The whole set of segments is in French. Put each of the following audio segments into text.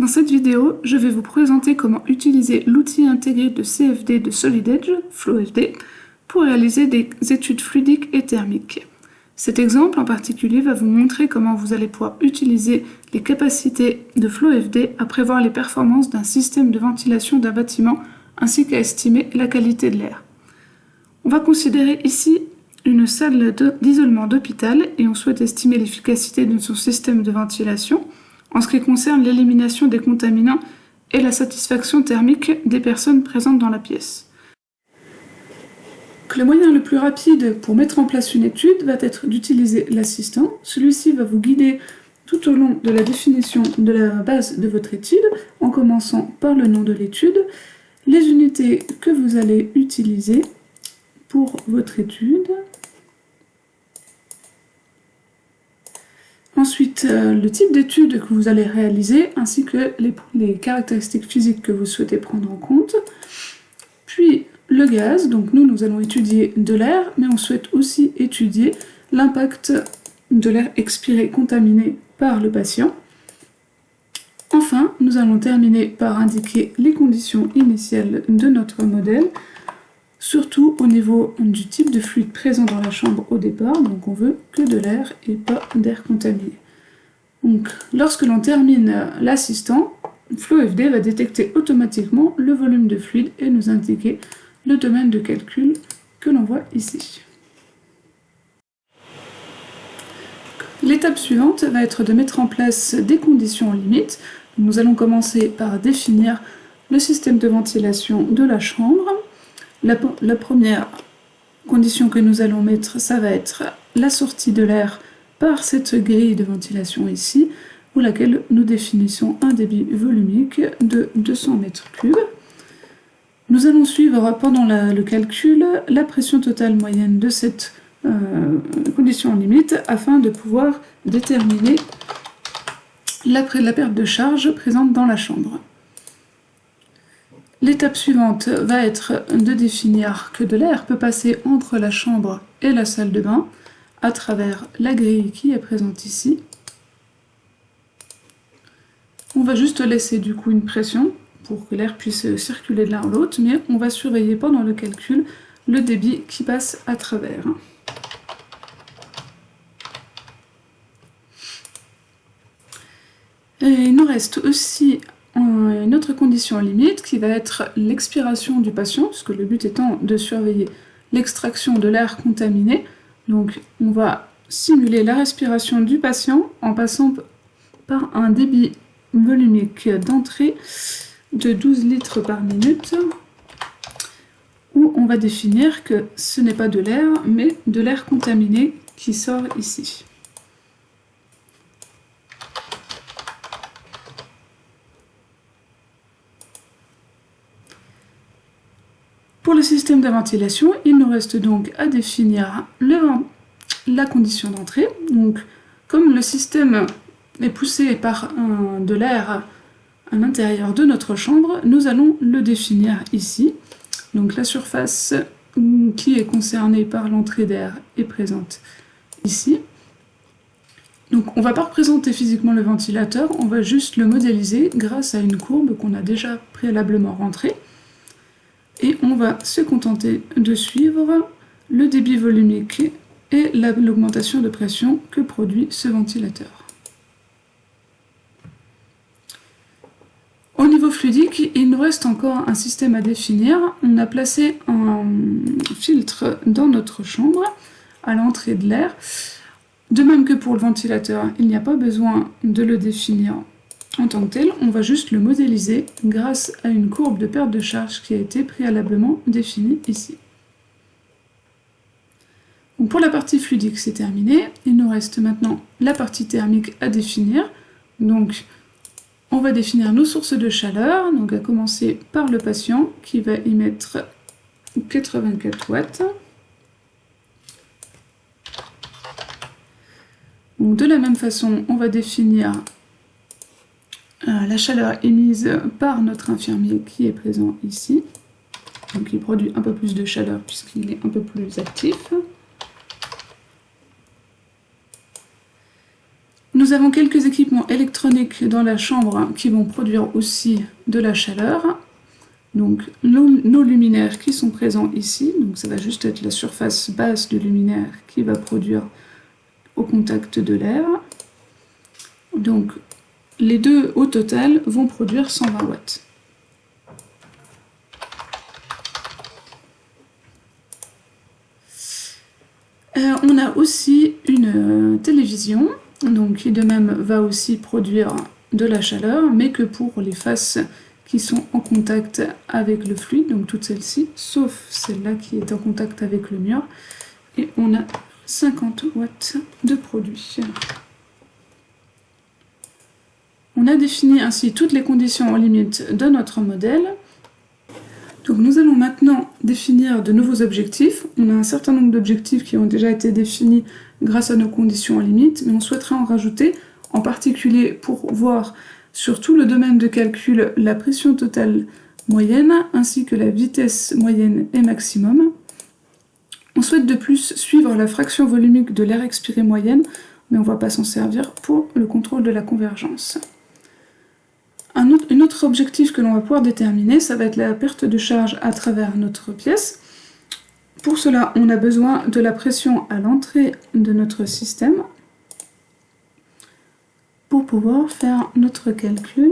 Dans cette vidéo, je vais vous présenter comment utiliser l'outil intégré de CFD de SolidEdge, FlowFD, pour réaliser des études fluidiques et thermiques. Cet exemple en particulier va vous montrer comment vous allez pouvoir utiliser les capacités de FlowFD à prévoir les performances d'un système de ventilation d'un bâtiment ainsi qu'à estimer la qualité de l'air. On va considérer ici une salle d'isolement d'hôpital et on souhaite estimer l'efficacité de son système de ventilation en ce qui concerne l'élimination des contaminants et la satisfaction thermique des personnes présentes dans la pièce. Le moyen le plus rapide pour mettre en place une étude va être d'utiliser l'assistant. Celui-ci va vous guider tout au long de la définition de la base de votre étude, en commençant par le nom de l'étude, les unités que vous allez utiliser pour votre étude, ensuite le type d'étude que vous allez réaliser, ainsi que les caractéristiques physiques que vous souhaitez prendre en compte, puis le gaz. Donc nous allons étudier de l'air, mais on souhaite aussi étudier l'impact de l'air expiré contaminé par le patient. Enfin, nous allons terminer par indiquer les conditions initiales de notre modèle, surtout au niveau du type de fluide présent dans la chambre au départ, donc on veut que de l'air et pas d'air contaminé. Donc lorsque l'on termine l'assistant, FlowFD va détecter automatiquement le volume de fluide et nous indiquer le domaine de calcul que l'on voit ici. L'étape suivante va être de mettre en place des conditions limites. Nous allons commencer par définir le système de ventilation de la chambre. La première condition que nous allons mettre, ça va être la sortie de l'air par cette grille de ventilation ici, pour laquelle nous définissons un débit volumique de 200 m3. Nous allons suivre pendant le calcul la pression totale moyenne de cette condition limite afin de pouvoir déterminer la perte de charge présente dans la chambre. L'étape suivante va être de définir que de l'air peut passer entre la chambre et la salle de bain à travers la grille qui est présente ici. On va juste laisser du coup une pression pour que l'air puisse circuler de l'un à l'autre, mais on va surveiller pendant le calcul le débit qui passe à travers. Et il nous reste aussi une autre condition limite qui va être l'expiration du patient, puisque le but étant de surveiller l'extraction de l'air contaminé. Donc on va simuler la respiration du patient en passant par un débit volumique d'entrée de 12 litres par minute, où on va définir que ce n'est pas de l'air, mais de l'air contaminé qui sort ici. Pour le système de ventilation, il nous reste donc à définir la condition d'entrée. Donc, comme le système est poussé par de l'air à l'intérieur de notre chambre, nous allons le définir ici. Donc la surface qui est concernée par l'entrée d'air est présente ici. Donc on ne va pas représenter physiquement le ventilateur, on va juste le modéliser grâce à une courbe qu'on a déjà préalablement rentrée. Et on va se contenter de suivre le débit volumique et l'augmentation de pression que produit ce ventilateur. Au niveau fluidique, il nous reste encore un système à définir. On a placé un filtre dans notre chambre à l'entrée de l'air. De même que pour le ventilateur, il n'y a pas besoin de le définir en tant que tel, on va juste le modéliser grâce à une courbe de perte de charge qui a été préalablement définie ici. Donc pour la partie fluidique, c'est terminé. Il nous reste maintenant la partie thermique à définir. Donc on va définir nos sources de chaleur, donc à commencer par le patient qui va émettre 84 watts. Donc de la même façon, on va définir la chaleur émise par notre infirmier qui est présent ici. Donc il produit un peu plus de chaleur puisqu'il est un peu plus actif. Nous avons quelques équipements électroniques dans la chambre qui vont produire aussi de la chaleur. Donc nos luminaires qui sont présents ici, donc ça va juste être la surface basse du luminaire qui va produire au contact de l'air. Donc les deux au total vont produire 120 watts. On a aussi une télévision, donc qui de même va aussi produire de la chaleur, mais que pour les faces qui sont en contact avec le fluide, donc toutes celles-ci, sauf celle-là qui est en contact avec le mur. Et on a 50 watts de produit. On a défini ainsi toutes les conditions en limite de notre modèle. Donc nous allons maintenant définir de nouveaux objectifs. On a un certain nombre d'objectifs qui ont déjà été définis grâce à nos conditions en limite, mais on souhaiterait en rajouter, en particulier pour voir sur tout le domaine de calcul la pression totale moyenne, ainsi que la vitesse moyenne et maximum. On souhaite de plus suivre la fraction volumique de l'air expiré moyenne, mais on ne va pas s'en servir pour le contrôle de la convergence. Un autre objectif que l'on va pouvoir déterminer, ça va être la perte de charge à travers notre pièce. Pour cela, on a besoin de la pression à l'entrée de notre système pour pouvoir faire notre calcul.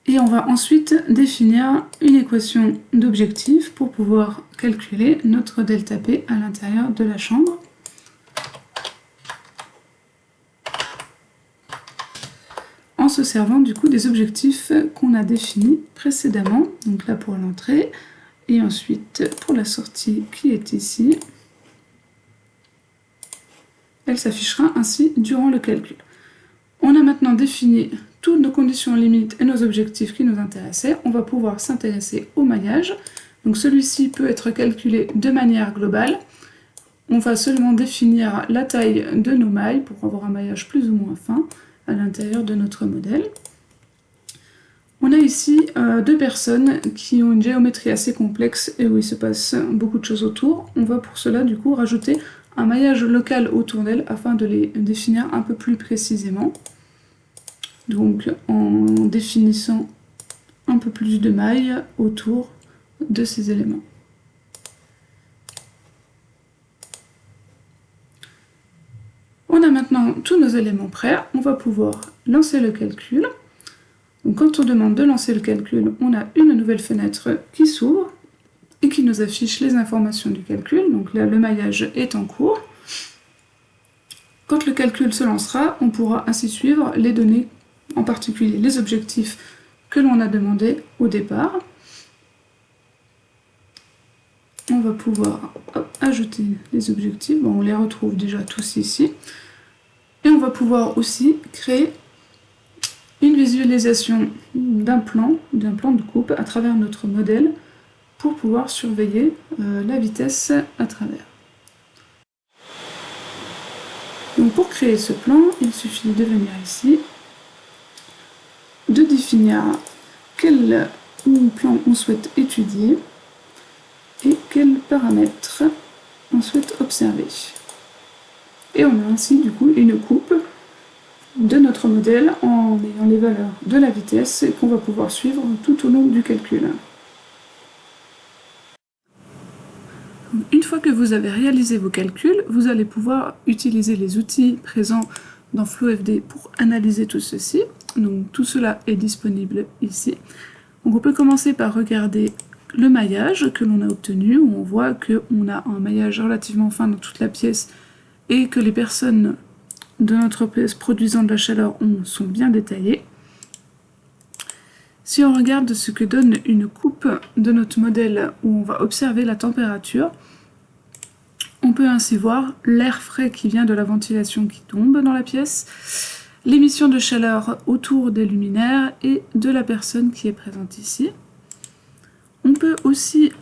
Et on va ensuite définir une équation d'objectif pour pouvoir calculer notre delta P à l'intérieur de la chambre. En se servant du coup des objectifs qu'on a définis précédemment, donc là pour l'entrée, et ensuite pour la sortie qui est ici. Elle s'affichera ainsi durant le calcul. On a maintenant défini toutes nos conditions limites et nos objectifs qui nous intéressaient. On va pouvoir s'intéresser au maillage. Donc celui-ci peut être calculé de manière globale. On va seulement définir la taille de nos mailles pour avoir un maillage plus ou moins fin à l'intérieur de notre modèle. On a ici deux personnes qui ont une géométrie assez complexe et où il se passe beaucoup de choses autour. On va pour cela du coup rajouter un maillage local autour d'elles afin de les définir un peu plus précisément. Donc en définissant un peu plus de mailles autour de ces éléments. On a maintenant tous nos éléments prêts, on va pouvoir lancer le calcul. Donc quand on demande de lancer le calcul, on a une nouvelle fenêtre qui s'ouvre et qui nous affiche les informations du calcul. Donc là, le maillage est en cours. Quand le calcul se lancera, on pourra ainsi suivre les données, en particulier les objectifs que l'on a demandé au départ. On va pouvoir ajouter les objectifs, bon, on les retrouve déjà tous ici. Et on va pouvoir aussi créer une visualisation d'un plan de coupe à travers notre modèle pour pouvoir surveiller la vitesse à travers. Donc pour créer ce plan, il suffit de venir ici, de définir quel plan on souhaite étudier et quels paramètres on souhaite observer. Et on a ainsi du coup une coupe de notre modèle en ayant les valeurs de la vitesse qu'on va pouvoir suivre tout au long du calcul. Une fois que vous avez réalisé vos calculs, vous allez pouvoir utiliser les outils présents dans FlowFD pour analyser tout ceci. Donc tout cela est disponible ici. Donc on peut commencer par regarder le maillage que l'on a obtenu, où on voit qu'on a un maillage relativement fin dans toute la pièce et que les personnes de notre pièce produisant de la chaleur sont bien détaillées. Si on regarde ce que donne une coupe de notre modèle où on va observer la température, on peut ainsi voir l'air frais qui vient de la ventilation qui tombe dans la pièce, l'émission de chaleur autour des luminaires et de la personne qui est présente ici. On peut aussi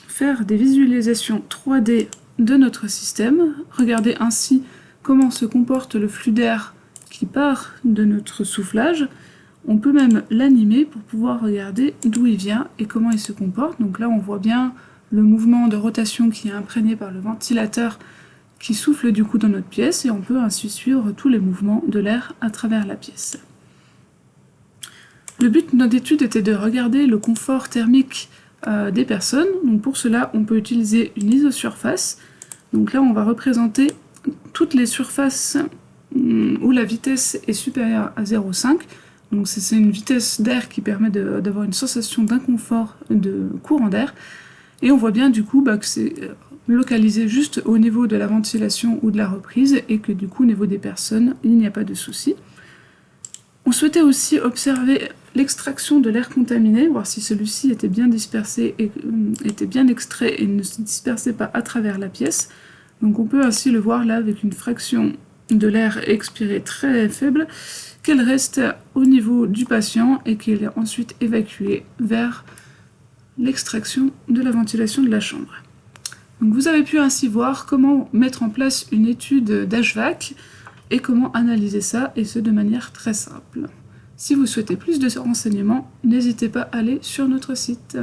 faire des visualisations 3D de notre système, regarder ainsi comment se comporte le flux d'air qui part de notre soufflage. On peut même l'animer pour pouvoir regarder d'où il vient et comment il se comporte. Donc là on voit bien le mouvement de rotation qui est imprégné par le ventilateur qui souffle du coup dans notre pièce et on peut ainsi suivre tous les mouvements de l'air à travers la pièce. Le but de notre étude était de regarder le confort thermique des personnes. Donc pour cela, on peut utiliser une isosurface. Donc là, on va représenter toutes les surfaces où la vitesse est supérieure à 0,5. Donc c'est une vitesse d'air qui permet d'avoir une sensation d'inconfort de courant d'air. Et on voit bien du coup que c'est localisé juste au niveau de la ventilation ou de la reprise et que du coup au niveau des personnes, il n'y a pas de souci. On souhaitait aussi observer l'extraction de l'air contaminé, voir si celui-ci était bien dispersé et était bien extrait et ne se dispersait pas à travers la pièce. Donc on peut ainsi le voir là avec une fraction de l'air expiré très faible, qu'elle reste au niveau du patient et qu'elle est ensuite évacuée vers l'extraction de la ventilation de la chambre. Donc vous avez pu ainsi voir comment mettre en place une étude d'HVAC et comment analyser ça, et ce de manière très simple. Si vous souhaitez plus de renseignements, n'hésitez pas à aller sur notre site.